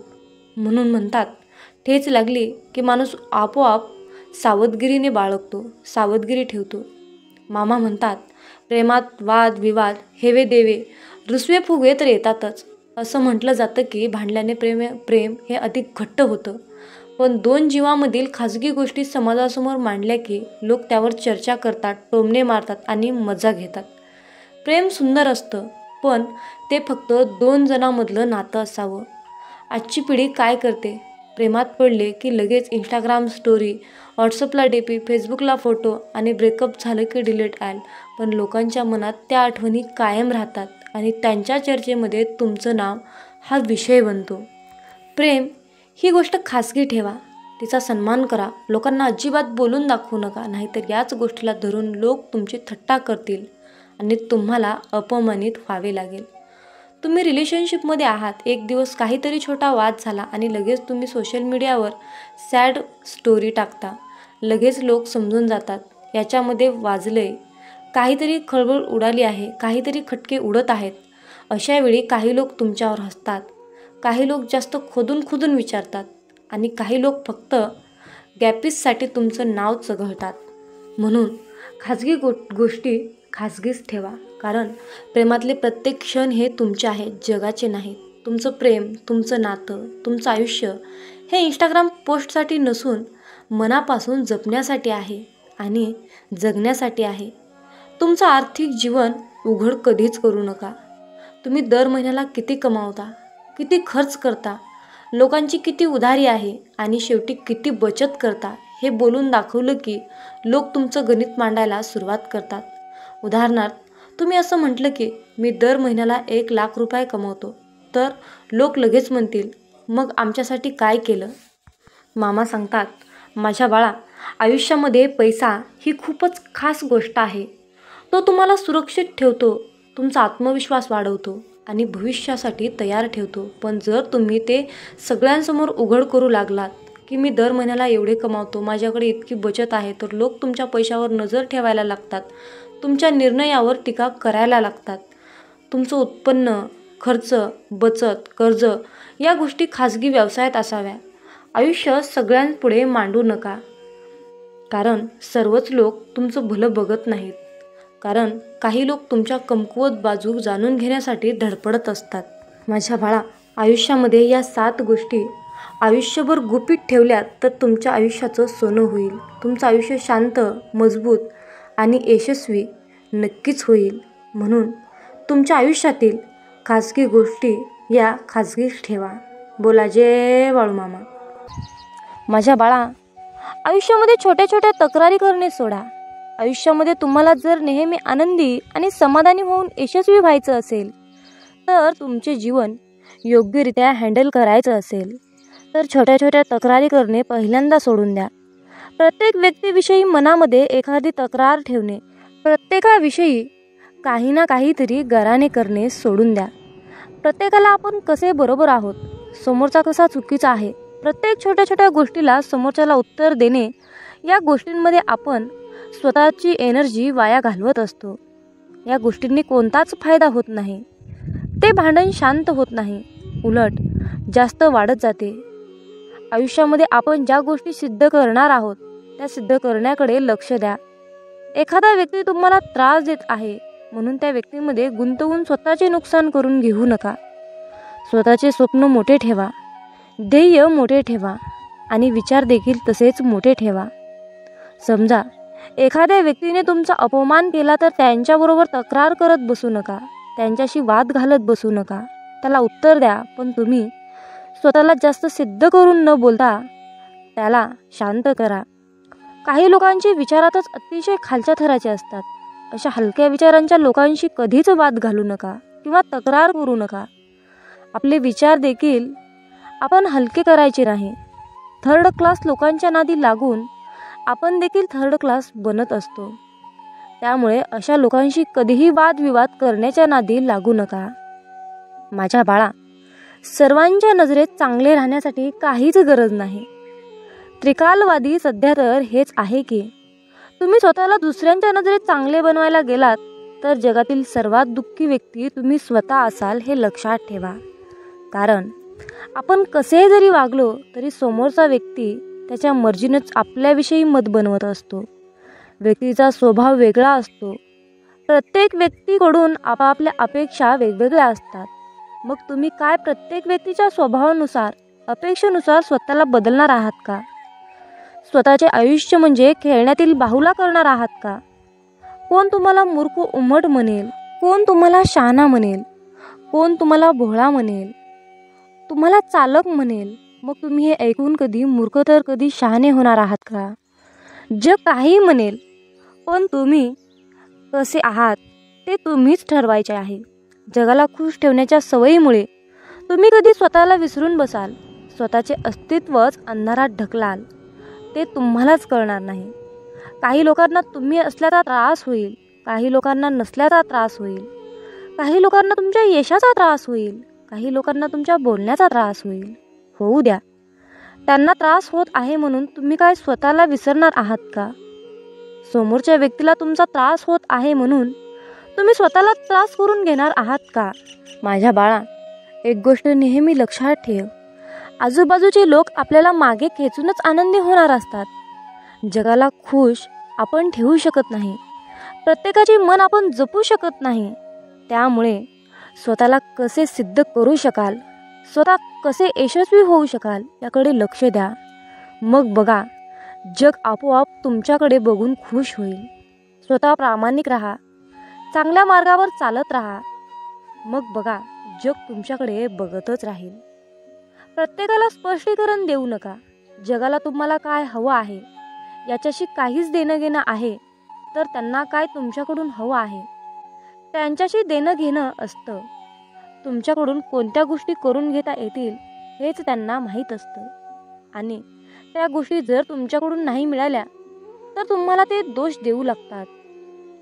म्हणून म्हणतात, ठेच लागली की माणूस आपोआप सावधगिरी ठेवतो. मामा म्हणतात, प्रेमात वाद विवाद, हेवे देवे, रुसवे फुगवे तर येतातच. असं म्हटलं जातं की भांडल्याने प्रेम हे अधिक घट्ट होतं. पण 2 जीवांमधील खाजगी गोष्टी समाजासमोर मांडल्या की लोक त्यावर चर्चा करतात, टोमणे मारतात आणि मजा घेतात. प्रेम सुंदर असतं, पण ते फक्त 2 जणांमधलं नातं असावं. आजची पिढी काय करते? प्रेमात पडले की लगेच इंस्टाग्राम स्टोरी, व्हॉट्सअपला डीपी, फेसबुकला फोटो आणि ब्रेकअप झालं की डिलीट आल. पण लोकांच्या मनात त्या आठवणी कायम राहतात आणि त्यांच्या चर्चेमध्ये तुमचं नाव हा विषय बनतो. प्रेम ही गोष्ट खाजगी ठेवा, तिचा सन्मान करा. लोकांना अजिबात बोलून दाखवू नका, नाहीतर याच गोष्टीला धरून लोक तुमची थट्टा करतील आणि तुम्हाला अपमानित व्हावे लागेल. तुम्ही रिलेशनशिपमध्ये आहात, एक दिवस काहीतरी छोटा वाद झाला आणि लगेच तुम्ही सोशल मीडियावर सॅड स्टोरी टाकता. लगेच लोक समजून जातात, याच्यामध्ये वाजलंय, काहीतरी खळबळ उडाली आहे, काहीतरी खटके उडत आहेत. अशा वेळी काही लोक तुमच्यावर हसतात, काही लोक जास्त खोदून विचारतात आणि काही लोक फक्त गॅपीससाठी तुमचं नाव चघळतात. म्हणून खाजगी गोष्टी खाजगीच ठेवा, कारण प्रेमातले प्रत्येक क्षण हे तुमचे आहेत, जगाचे नाहीत. तुमचं प्रेम, तुमचं नातं, तुमचं आयुष्य हे इंस्टाग्राम पोस्टसाठी नसून मनापासून जपण्यासाठी आहे आणि जगण्यासाठी आहे. तुमचं आर्थिक जीवन उघड कधीच करू नका. तुम्ही दर महिन्याला किती कमावता, किती खर्च करता, लोकांची किती उधारी आहे आणि शेवटी किती बचत करता हे बोलून दाखवलं की लोक तुमचं गणित मांडायला सुरुवात करतात. उदाहरणार्थ, तुम्ही असं म्हटलं की मी दर महिन्याला 1,00,000 रुपये कमवतो, तर लोक लगेच म्हणतील, मग आमच्यासाठी काय केलं? मामा सांगतात, माझ्या बाळा, आयुष्यामध्ये पैसा ही खूपच खास गोष्ट आहे. तो तुम्हाला सुरक्षित ठेवतो, तुमचा आत्मविश्वास वाढवतो आणि भविष्यासाठी तयार ठेवतो. पण जर तुम्ही ते सगळ्यांसमोर उघड करू लागलात की मी दर महिन्याला एवढे कमावतो, माझ्याकडे इतकी बचत आहे, तर लोक तुमच्या पैशावर नजर ठेवायला लागतात, तुमच्या निर्णयावर टीका करायला लागतात. तुमचं उत्पन्न, खर्च, बचत, कर्ज या गोष्टी खाजगी व्यवसायात असाव्या. आयुष्य सगळ्यांपुढे मांडू नका, कारण सर्वच लोक तुमचं भलं बघत नाहीत. कारण काही लोक तुमच्या कमकुवत बाजू जाणून घेण्यासाठी धडपडत असतात. माझ्या बाळा, आयुष्यामध्ये या 7 गोष्टी आयुष्यभर गुपित ठेवल्यात तर तुमच्या आयुष्याचं सोनं होईल. तुमचं आयुष्य शांत, मजबूत आणि यशस्वी नक्कीच होईल. म्हणून तुमच्या आयुष्यातील खाजगी गोष्टी या खाजगीच ठेवा. बोला जय बाळूमामा. माझ्या बाळा, आयुष्यामध्ये छोट्या छोट्या तक्रारी करणे सोडा. आयुष्यामध्ये तुम्हाला जर नेहमी आनंदी आणि समाधानी होऊन यशस्वी व्हायचं असेल, तर तुमचे जीवन योग्यरित्या हँडल करायचं असेल, तर छोट्या छोट्या तक्रारी करणे पहिल्यांदा सोडून द्या. प्रत्येक व्यक्तीविषयी मनामध्ये एखादी तक्रार ठेवणे, प्रत्येकाविषयी काही ना काहीतरी गराणे करणे सोडून द्या. प्रत्येकाला आपण कसे बरोबर आहोत, समोरचा कसा चुकीचा आहे, प्रत्येक छोट्या छोट्या गोष्टीला समोरच्याला उत्तर देणे, या गोष्टींमध्ये आपण स्वतःची एनर्जी वाया घालवत असतो. या गोष्टींनी कोणताच फायदा होत नाही. ते भांडण शांत होत नाही, उलट जास्त वाढत जाते. आयुष्यामध्ये आपण ज्या गोष्टी सिद्ध करणार आहोत त्या सिद्ध करण्याकडे लक्ष द्या. एखादा व्यक्ती तुम्हाला त्रास देत आहे म्हणून त्या व्यक्तीमध्ये गुंतवून स्वतःचे नुकसान करून घेऊ नका. स्वतःचे स्वप्न मोठे ठेवा, ध्येय मोठे ठेवा आणि विचार देखील तसेच मोठे ठेवा. समजा एखाद्या व्यक्तीने तुमचा अपमान केला तर त्यांच्याबरोबर तक्रार करत बसू नका, त्यांच्याशी वाद घालत बसू नका. त्याला उत्तर द्या, पण तुम्ही स्वतःला जास्त सिद्ध करून न बोलता त्याला शांत करा. काही लोकांचे विचारातच अतिशय खालच्या थराचे असतात. अशा हलक्या विचारांच्या लोकांशी कधीच वाद घालू नका किंवा तक्रार करू नका. आपले विचार देखील आपण हलके करायचे नाही. थर्ड क्लास लोकांच्या नादी लागून आपण देखील थर्ड क्लास बनत असतो. त्यामुळे अशा लोकांशी कधीही वादविवाद करण्याच्या नादी लागू नका. माझ्या बाळा, सर्वांच्या नजरेत चांगले राहण्यासाठी काहीच गरज नाही. त्रिकालवादी सध्या तर हेच आहे की तुम्ही स्वतःला दुसऱ्यांच्या नजरेत चांगले बनवायला गेलात तर जगातील सर्वात दुःखी व्यक्ती तुम्ही स्वतः असाल हे लक्षात ठेवा. कारण आपण कसे जरी वागलो तरी समोरचा व्यक्ती त्याच्या मर्जीनेच आपल्याविषयी मत बनवत असतो. व्यक्तीचा स्वभाव वेगळा असतो. प्रत्येक व्यक्तीकडून आपापल्या अपेक्षा वेगवेगळ्या असतात. मग तुम्ही काय प्रत्येक व्यक्तीच्या स्वभावानुसार, अपेक्षेनुसार स्वतःला बदलणार आहात का? स्वतःचे आयुष्य म्हणजे खेळण्यातील बाहुला करणार आहात का? कोण तुम्हाला मूर्ख उमट म्हणेल, कोण तुम्हाला शहाणा म्हणेल, कोण तुम्हाला भोळा म्हणेल, तुम्हाला चालक म्हणेल. मग तुम्ही हे ऐकून कधी मूर्ख तर कधी शहाणे होणार आहात का? जग काही म्हणेल, पण तुम्ही कसे आहात ते तुम्हीच ठरवायचे आहे. जगाला खुश ठेवण्याच्या सवयीमुळे तुम्ही कधी स्वतःला विसरून बसाल. स्वतःचे अस्तित्वच अंधारात ढकलाल. ते तुम्हालाच कळणार नाही. काही लोकांना तुम्ही असल्याचा त्रास होईल, काही लोकांना नसल्याचा त्रास होईल, काही लोकांना तुमच्या यशाचा त्रास होईल, काही लोकांना तुमच्या बोलण्याचा त्रास होईल. होऊ द्या. त्यांना त्रास होत आहे म्हणून तुम्ही काय स्वतःला विसरणार आहात का? समोरच्या व्यक्तीला तुमचा त्रास होत आहे म्हणून तुम्ही स्वतःला त्रास करून घेणार आहात का? माझ्या बाळा, एक गोष्ट नेहमी लक्षात ठेव, आजूबाजूचे लोक आपल्याला मागे खेचूनच आनंदी होणार असतात. जगाला खुश आपण ठेवू शकत नाही, प्रत्येकाचे मन आपण जपू शकत नाही. त्यामुळे स्वतःला कसे सिद्ध करू शकाल, स्वतः कसे यशस्वी होऊ शकाल याकडे लक्ष द्या. मग बघा, जग आपोआप तुमच्याकडे बघून खुश होईल. स्वतः प्रामाणिक राहा, चांगल्या मार्गावर चालत राहा. मग बघा, जग तुमच्याकडे बघतच राहील. प्रत्येकाला स्पष्टीकरण देऊ नका. जगाला तुम्हाला काय हवं आहे याच्याशी काहीच देणं घेणं आहे तर त्यांना काय तुमच्याकडून हवं आहे त्यांच्याशी देणं घेणं असतं. तुमच्याकडून कोणत्या गोष्टी करून घेता येतील हेच त्यांना माहीत असतं. आणि त्या गोष्टी जर तुमच्याकडून नाही मिळाल्या तर तुम्हाला ते दोष देऊ लागतात.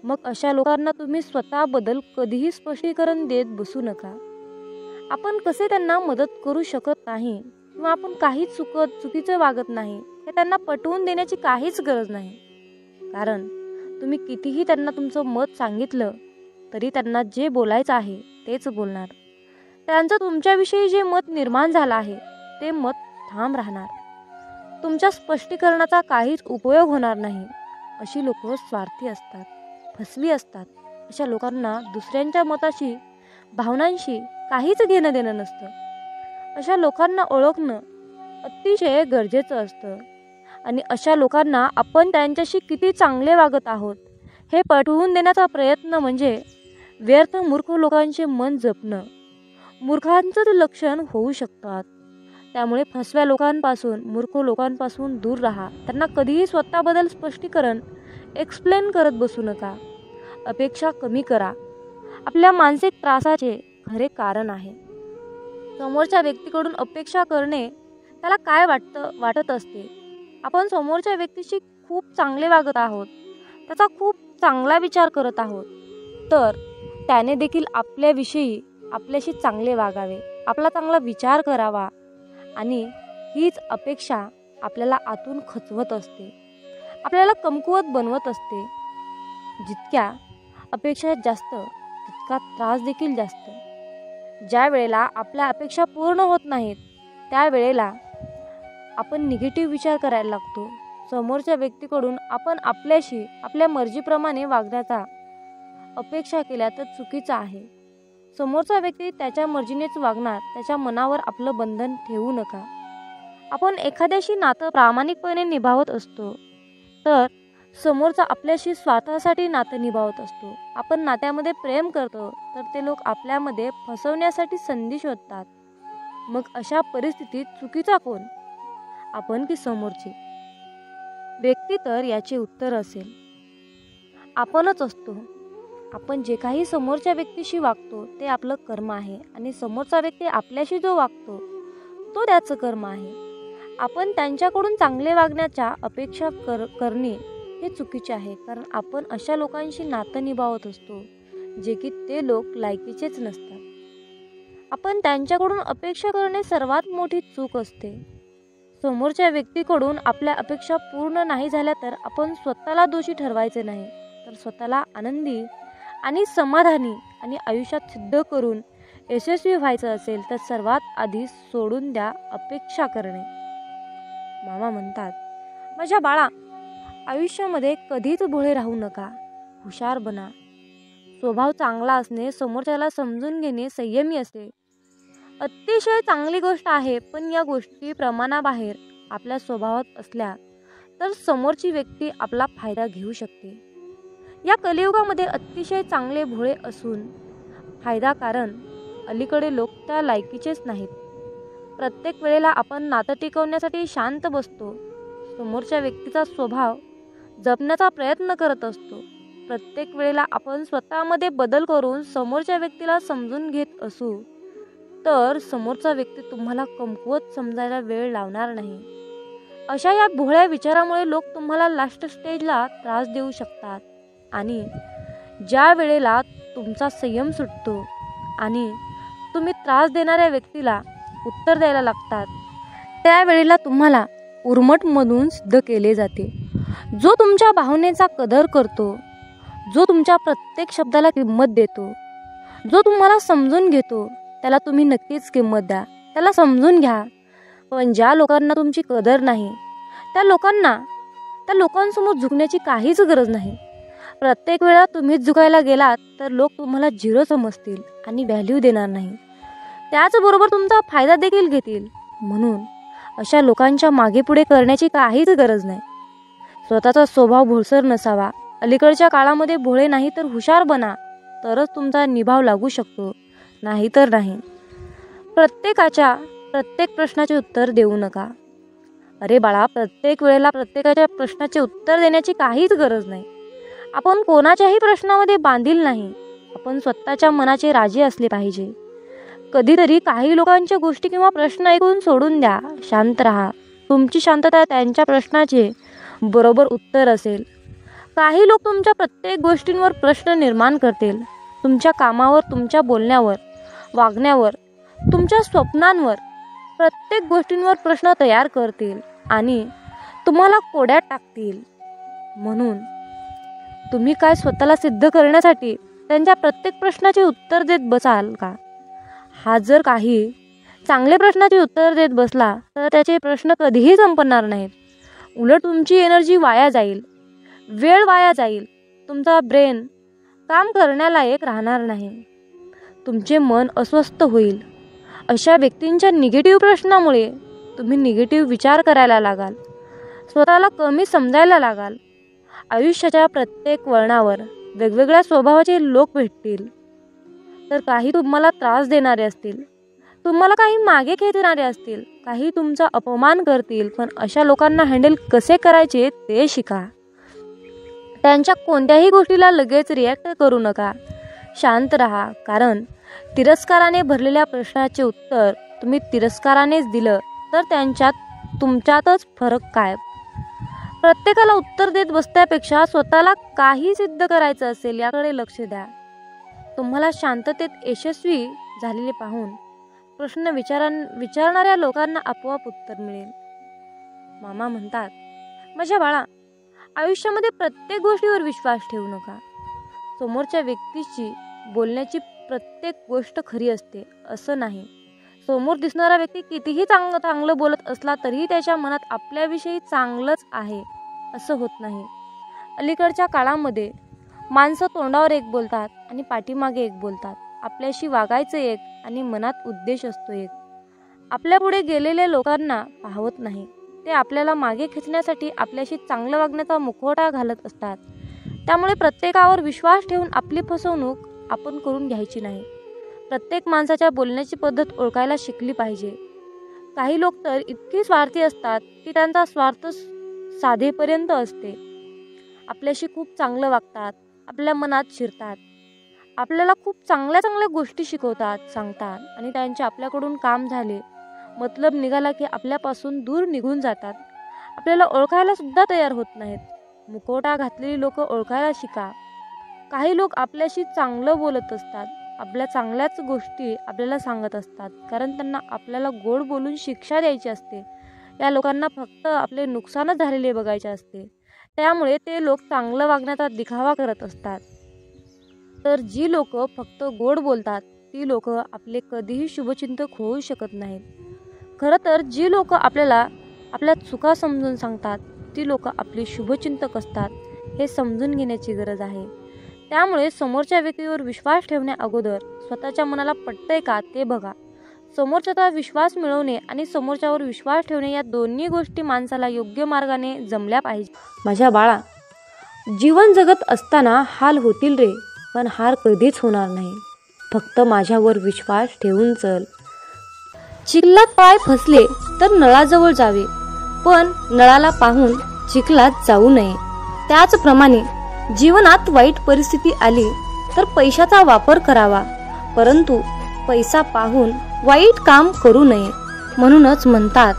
मग अशा लोकांना तुम्ही स्वतःबद्दल कधीही स्पष्टीकरण देत बसू नका. आपण कसे त्यांना मदत करू शकत नाही किंवा आपण काही चुकीचं वागत नाही हे त्यांना पटवून देण्याची काहीच गरज नाही. कारण तुम्ही कितीही त्यांना तुमचं मत सांगितलं तरी त्यांना जे बोलायचं आहे तेच बोलणार. त्यांचं तुमच्याविषयी जे मत निर्माण झालं आहे ते मत ठाम राहणार. तुमच्या स्पष्टीकरणाचा काहीच उपयोग होणार नाही. अशी लोक स्वार्थी असतात, फसवी असतात. अशा लोकांना दुसऱ्यांच्या मताशी, भावनांशी काहीच घेणं देणं नसतं. अशा लोकांना ओळखणं अतिशय गरजेचं असतं. आणि अशा लोकांना आपण त्यांच्याशी किती चांगले वागत आहोत हे पटवून देण्याचा प्रयत्न म्हणजे व्यर्थ मूर्ख लोकांचे मन जपणं. मूर्खांचं लक्षण होऊ शकतात. त्यामुळे फसव्या लोकांपासून, मूर्ख लोकांपासून दूर राहा. त्यांना कधीही स्वतःबद्दल स्पष्टीकरण एक्सप्लेन करत बसू नका. अपेक्षा कमी करा. आपल्या मानसिक त्रासाचे खरे कारण आहे. समोरच्या व्यक्तीकडून अपेक्षा करणे त्याला काय वाटत असते. आपण समोरच्या व्यक्तीशी खूप चांगले वागत आहोत, त्याचा खूप चांगला विचार करत आहोत, तर त्याने देखील आपल्याविषयी आपल्याशी चांगले वागावे, आपला चांगला विचार करावा. आणि हीच अपेक्षा आपल्याला आतून खचवत असते, आपल्याला कमकुवत बनवत असते. जितक्या अपेक्षा जास्त तितका त्रास देखील जास्त. ज्या वेळेला आपल्या अपेक्षा पूर्ण होत नाहीत त्यावेळेला आपण निगेटिव्ह विचार करायला लागतो. समोरच्या व्यक्तीकडून आपण आपल्याशी आपल्या मर्जीप्रमाणे वागण्याचा अपेक्षा केल्या तर चुकीचं आहे. समोरचा व्यक्ती त्याच्या मर्जीनेच वागणार. त्याच्या मनावर आपलं बंधन ठेवू नका. आपण एखाद्याशी नातं प्रामाणिकपणे निभावत असतो तर समोरचा आपल्याशी स्वार्थासाठी नातं निभावत असतो. आपण नात्यामध्ये प्रेम करतो तर ते लोक आपल्यामध्ये फसवण्यासाठी संधी शोधतात. मग अशा परिस्थितीत चुकीचा कोण, आपण की समोरची व्यक्ती? तर याचे उत्तर असेल आपणच असतो. आपण जे काही समोरच्या व्यक्तीशी वागतो ते आपलं कर्म आहे आणि समोरचा व्यक्ती आपल्याशी जो वागतो तो त्याचं कर्म आहे. आपण त्यांच्याकडून चांगले वागण्याच्या अपेक्षा करणे हे चुकीचे आहे. कारण आपण अशा लोकांशी नातं निभावत असतो जे की ते लोक लायकीचेच नसतात. आपण त्यांच्याकडून अपेक्षा करणे सर्वात मोठी चूक असते. समोरच्या व्यक्तीकडून आपल्या अपेक्षा पूर्ण नाही झाल्या तर आपण स्वतःला दोषी ठरवायचे नाही, तर स्वतःला आनंदी आणि समाधानी आणि आयुष्यात सिद्ध करून यशस्वी व्हायचं असेल तर सर्वात आधी सोडून द्या अपेक्षा करणे. मामा म्हणतात, माझ्या बाळा, आयुष्यामध्ये कधीच भोळे राहू नका. हुशार बना. स्वभाव चांगला असणे, समोरच्याला समजून घेणे, संयमी असते अतिशय चांगली गोष्ट आहे. पण या गोष्टी प्रमाणाबाहेर आपल्या स्वभावात असल्या तर समोरची व्यक्ती आपला फायदा घेऊ शकते. या कलियुगामध्ये अतिशय चांगले भोळे असून फायदा, कारण अलीकडे लोक त्या लायकीचेच नाहीत. प्रत्येक वेळेला आपण नातं टिकवण्यासाठी शांत बसतो, समोरच्या व्यक्तीचा स्वभाव जपण्याचा प्रयत्न करत असतो. प्रत्येक वेळेला आपण स्वतःमध्ये बदल करून समोरच्या व्यक्तीला समजून घेत असू तर समोरचा व्यक्ती तुम्हाला कमकुवत समजायला वेळ लावणार नाही. अशा या भोळ्या विचारामुळे लोक तुम्हाला लास्ट स्टेजला त्रास देऊ शकतात. आणि ज्या वेळेला तुमचा संयम सुटतो आणि तुम्ही त्रास देणाऱ्या व्यक्तीला उत्तर द्यायला लागतात त्यावेळेला तुम्हाला उर्मटमधून सिद्ध केले जाते. जो तुमच्या भावनेचा कदर करतो, जो तुमच्या प्रत्येक शब्दाला किंमत देतो, जो तुम्हाला समजून घेतो, त्याला तुम्ही नक्कीच किंमत द्या, त्याला समजून घ्या. पण ज्या लोकांना तुमची कदर नाही, त्या लोकांसमोर झुकण्याची काहीच गरज नाही. प्रत्येक वेळा तुम्हीच झुकायला गेलात तर लोक तुम्हाला झिरो समजतील आणि व्हॅल्यू देणार नाही. त्याचबरोबर तुमचा फायदा देखील घेतील. म्हणून अशा लोकांच्या मागे पुढे करण्याची काहीच गरज नाही. स्वतःचा स्वभाव भोळसर नसावा. अलीकडच्या काळामध्ये भोळे नाही तर हुशार बना, तरच तुमचा निभाव लागू शकतो, नाही तर नाही. प्रत्येक प्रश्नाचे उत्तर देऊ नका. अरे बाळा, प्रत्येक वेळेला प्रत्येकाच्या प्रश्नाचे उत्तर देण्याची काहीच गरज नाही. आपण कोणाच्याही प्रश्नामध्ये बांधील नाही. आपण स्वतःच्या मनाचे राजे असले पाहिजे. कधीतरी काही लोकांच्या गोष्टी किंवा प्रश्न ऐकून सोडून द्या. शांत राहा. तुमची शांतता त्यांच्या प्रश्नाचे बरोबर उत्तर असेल. काही लोक तुमच्या प्रत्येक गोष्टींवर प्रश्न निर्माण करतील. तुमच्या कामावर, तुमच्या बोलण्यावर, वागण्यावर, तुमच्या स्वप्नांवर, प्रत्येक गोष्टींवर प्रश्न तयार करतील आणि तुम्हाला कोड्यात टाकतील. म्हणून तुम्ही काय स्वतःला सिद्ध करण्यासाठी त्यांच्या प्रत्येक प्रश्नाचे उत्तर देत बसाल का? हा जर काही चांगले प्रश्नाचे उत्तर देत बसला तर त्याचे प्रश्न कधीही संपणार नाहीत. उलट तुमची एनर्जी वाया जाईल, वेळ वाया जाईल. तुमचा ब्रेन काम करण्यालायक राहणार नाही. तुमचे मन अस्वस्थ होईल. अशा व्यक्तींच्या निगेटिव्ह प्रश्नामुळे तुम्ही निगेटिव्ह विचार करायला लागाल, स्वतःला कमी समजायला लागाल. आयुष्याच्या प्रत्येक वळणावर वेगवेगळ्या स्वभावाचे लोक भेटतील. तर काही तुम्हाला त्रास देणारे असतील, तुम्हाला काही मागे खेचणारे असतील, काही तुमचा अपमान करतील. पण अशा लोकांना हँडल कसे करायचे ते शिका. त्यांच्या कोणत्याही गोष्टीला लगेच रिॲक्ट करू नका. शांत राहा. कारण तिरस्काराने भरलेल्या प्रश्नाचे उत्तर तुम्ही तिरस्कारानेच दिलं तर तुमच्यातच फरक काय? प्रत्येकाला उत्तर देत बसण्यापेक्षा स्वतःला काही सिद्ध करायचं असेल याकडे लक्ष द्या. तुम्हाला शांततेत यशस्वी झालेले पाहून प्रश्न विचारणाऱ्या लोकांना आपोआप उत्तर मिळेल. मामा म्हणतात, माझ्या बाळा, आयुष्यामध्ये प्रत्येक गोष्टीवर विश्वास ठेवू नका. समोरच्या व्यक्तीची बोलण्याची प्रत्येक गोष्ट खरी असते असं नाही. समोर दिसणारा व्यक्ती कितीही चांगलं बोलत असला तरीही त्याच्या मनात आपल्याविषयी चांगलंच आहे असं होत नाही. अलीकडच्या काळामध्ये माणसं तोंडावर एक बोलतात आणि पाठीमागे एक बोलतात. आपल्याशी वागायचं एक आणि मनात उद्देश असतो एक. आपल्या पुढे गेलेल्या लोकांना पाहवत नाही. ते आपल्याला मागे खेचण्यासाठी आपल्याशी चांगलं वागण्याचा मुखवटा घालत असतात. त्यामुळे प्रत्येकावर विश्वास ठेवून आपली फसवणूक आपण करून घ्यायची नाही. प्रत्येक माणसाच्या बोलण्याची पद्धत ओळखायला शिकली पाहिजे. काही लोक तर इतके स्वार्थी असतात की त्यांचा स्वार्थ साधेपर्यंत असते. आपल्याशी खूप चांगलं वागतात, आपल्या मनात शिरतात, आपल्याला खूप चांगल्या गोष्टी शिकवतात, सांगतात आणि त्यांचे आपल्याकडून काम झाले, मतलब निघाला की आपल्यापासून दूर निघून जातात. आपल्याला ओळखायला सुद्धा तयार होत नाहीत. मुखवटा घातलेली लोक ओळखायला शिका. काही लोक आपल्याशी चांगलं बोलत असतात, आपल्या चांगल्याच गोष्टी आपल्याला सांगत असतात, कारण त्यांना आपल्याला गोड बोलून शिक्षा द्यायची असते. या लोकांना फक्त आपले नुकसानच झालेले बघायचे असते. त्यामुळे ते लोक चांगलं वागण्याचा दिखावा करत असतात. तर जी लोक फक्त गोड बोलतात ती लोक आपले कधीही शुभचिंतक होऊ शकत नाहीत. खरं तर जी लोक आपल्याला आपल्या चुका समजून सांगतात ती लोक आपली शुभचिंतक असतात हे समजून घेण्याची गरज आहे. त्यामुळे समोरच्या व्यक्तीवर विश्वास ठेवण्या अगोदर स्वतःच्या मनाला पटतंय का ते बघा. समोरच्याचा विश्वास मिळवणे आणि समोरच्यावर विश्वास ठेवणे या दोन्ही गोष्टी माणसाला योग्य मार्गाने जमल्या पाहिजे. माझ्या बाळा, जीवन जगत असताना हाल होतील रे, पण हार कधीच होणार नाही. फक्त माझ्यावर विश्वास ठेवून चल. चिखलात पाय फसले तर नळाजवळ जावे, पण नळाला पाहून चिखलात जाऊ नये. त्याचप्रमाणे जीवनात वाईट परिस्थिती आली तर पैशाचा वापर करावा, परंतु पैसा पाहून वाईट काम करू नये. म्हणूनच म्हणतात,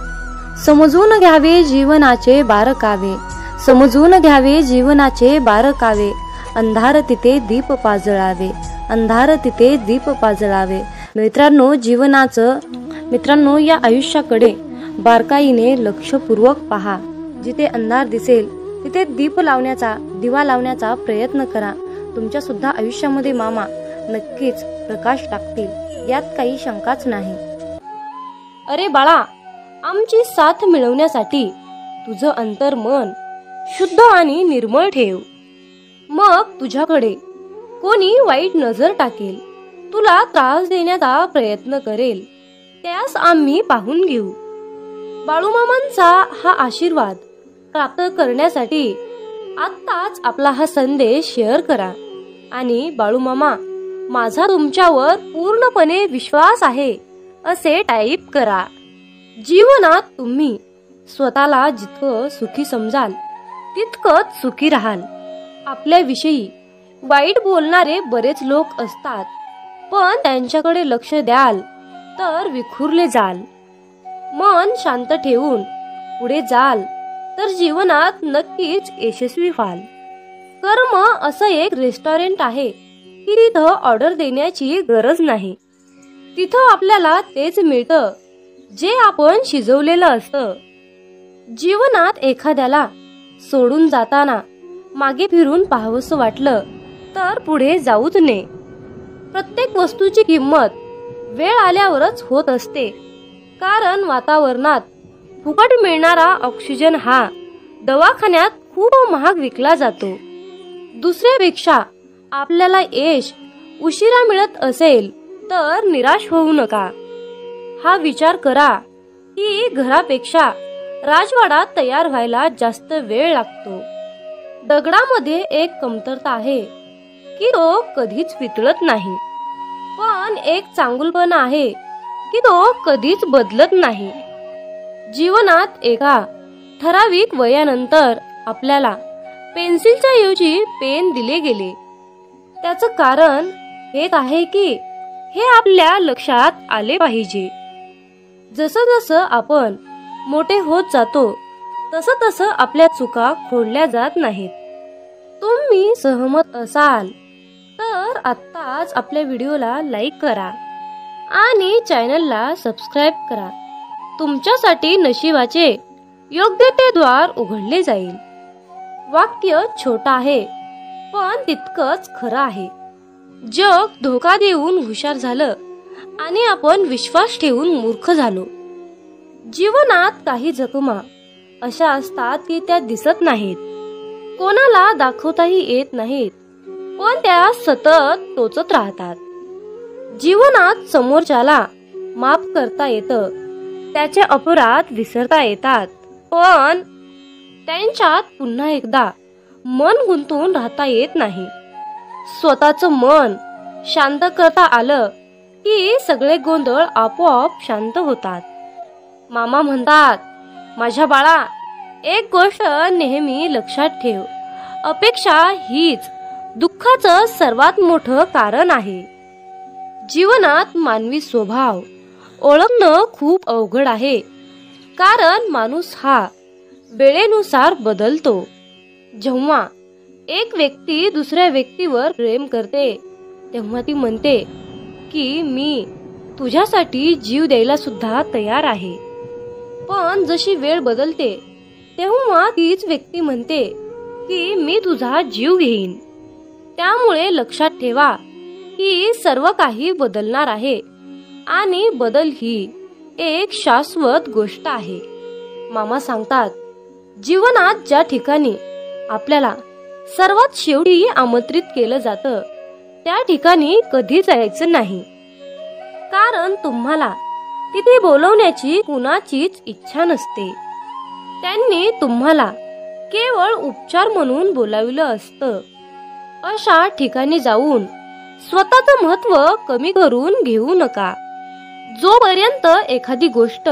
समजून घ्यावे जीवनाचे बारकावे, समजून घ्यावे जीवनाचे बारकावे, अंधार तिथे दीप पाजळावे, अंधार तिथे दीप पाजळावे. मित्रांनो, या आयुष्याकडे बारकाईने लक्षपूर्वक पहा. जिथे अंधार दिसेल तिथे दिवा लावण्याचा प्रयत्न करा. तुमच्या सुद्धा आयुष्यामध्ये मामा नक्कीच प्रकाश टाकतील, यात काही शंकाच नाही. अरे बाळा, आमची साथ मिळवण्यासाठी तुझं अंतर्मन शुद्ध आणि निर्मळ ठेव. मग तुझ्याकडे कोणी वाईट नजर टाकेल, तुला त्रास देण्याचा प्रयत्न करेल, त्यास आम्ही पाहून घेऊ. बाळूमामांचा हा आशीर्वाद प्राप्त करण्यासाठी आत्ताच आपला हा संदेश शेअर करा आणि बाळूमामा, माझा तुमच्यावर पूर्णपणे विश्वास आहे असे टाईप करा. जीवनात तुम्ही स्वतःला जितकं सुखी समजाल तितकंच सुखी राहाल. आपल्याविषयी वाईट बोलणारे बरेच लोक असतात, पण त्यांच्याकडे लक्ष द्याल तर विखुरले जाल. मन शांत ठेवून पुढे जाल तर जीवनात नक्कीच यशस्वी व्हाल. कर्म असं एक रेस्टॉरंट आहे की तिथं ऑर्डर देण्याची गरज नाही. तिथं आपल्याला तेच मिळतं जे आपण शिजवलेलं असतं. जीवनात एखाद्याला सोडून जाताना मागे फिरून पाहावंसं वाटलं तर पुढे जाऊच नये. प्रत्येक वस्तूची किंमत वेळ आल्यावरच होत असते, कारण वातावरणात फुकट मिळणारा ऑक्सिजन हा दवाखान्यात खूप महाग विकला जातो. दुसऱ्यापेक्षा आपल्याला यश उशिरा मिळत असेल तर निराश होऊ नका. हा विचार करा की घरापेक्षा राजवाडा तयार व्हायला जास्त वेळ लागतो. दगडामध्ये एक कमतरता आहे की तो कधीच पितळत नाही, पण एक चांगुलपणा आहे की तो कधीच बदलत नाही. जीवनात एका ठराविक वयानंतर आपल्याला पेन्सिलच्या ऐवजी पेन दिले गेले. त्याचं कारण हेच आहे की हे आपल्या लक्षात आले पाहिजे. जसं जसं आपण मोठे होत जातो तसं तसं आपल्या चुका खोडल्या जात नाहीत. तुम्ही सहमत असाल तर आत्ताच आपल्या व्हिडिओला लाईक करा आणि चॅनलला सबस्क्राईब करा. तुमच्यासाठी नशिबाचे योग्य ते द्वार उघडले जाईल. वाक्य छोटं आहे पण तितकंच खरं आहे. जग धोका देऊन हुशार झालं आणि आपण विश्वास ठेवून मूर्ख झालो. जीवनात काही जखमा अशा असतात की त्या दिसत नाहीत, कोणाला दाखवताही येत नाहीत, पण त्या सतत टोचत राहतात. जीवनात समोरच्याला माफ करता येतं, त्याचे अपराध विसरता येतात, पण त्यांच्यात पुन्हा एकदा मन गुंतून राहता येत नाही. स्वतःचं मन शांत करता आलं की सगळे गोंधळ आपोआप शांत होतात. मामा म्हणतात, माझ्या बाळा, एक गोष्ट नेहमी लक्षात ठेव, अपेक्षा हीच दुःखाचं सर्वात मोठं कारण आहे. जीवनात मानवी स्वभाव ओळखणं खूप अवघड आहे, कारण माणूस हा वेळेनुसार बदलतो. जेव्हा एक व्यक्ती दुसऱ्या व्यक्तीवर प्रेम करते तेव्हा ती म्हणते की मी तुझ्यासाठी जीव द्यायला सुद्धा तयार आहे, पण जशी वेळ बदलते तेव्हा तीच व्यक्ती म्हणते की मी तुझा जीव घेईन. त्यामुळे लक्षात ठेवा की सर्व काही बदलणार आहे आणि बदल ही एक शाश्वत गोष्ट आहे. मामा सांगतात, जीवनात ज्या ठिकाणी आपल्याला सर्वात शेवटी आमंत्रित केलं जातं त्या ठिकाणी कधी जायचं नाही, कारण तुम्हाला तिथे बोलवण्याची कुणाचीच इच्छा नसते. त्यांनी तुम्हाला केवळ उपचार म्हणून बोलाविलं असतं. अशा ठिकाणी जाऊन स्वतःचं महत्त्व कमी करून घेऊ नका. जोपर्यंत एखादी गोष्ट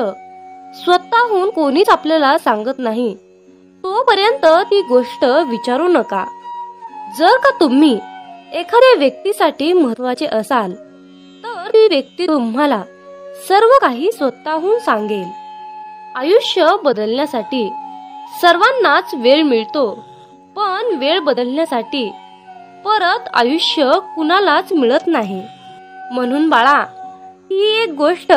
स्वतःहून कोणीच आपल्याला सांगत नाही तोपर्यंत ती गोष्ट विचारू नका. जर का तुम्ही एखाद्या व्यक्तीसाठी महत्त्वाचे असाल तर ती व्यक्ती तुम्हाला सर्व काही स्वतःहून सांगेल. आयुष्य बदलण्यासाठी सर्वांनाच वेळ मिळतो, पण वेळ बदलण्यासाठी परत आयुष्य कुणालाच मिळत नाही. म्हणून बाळा, ही एक गोष्ट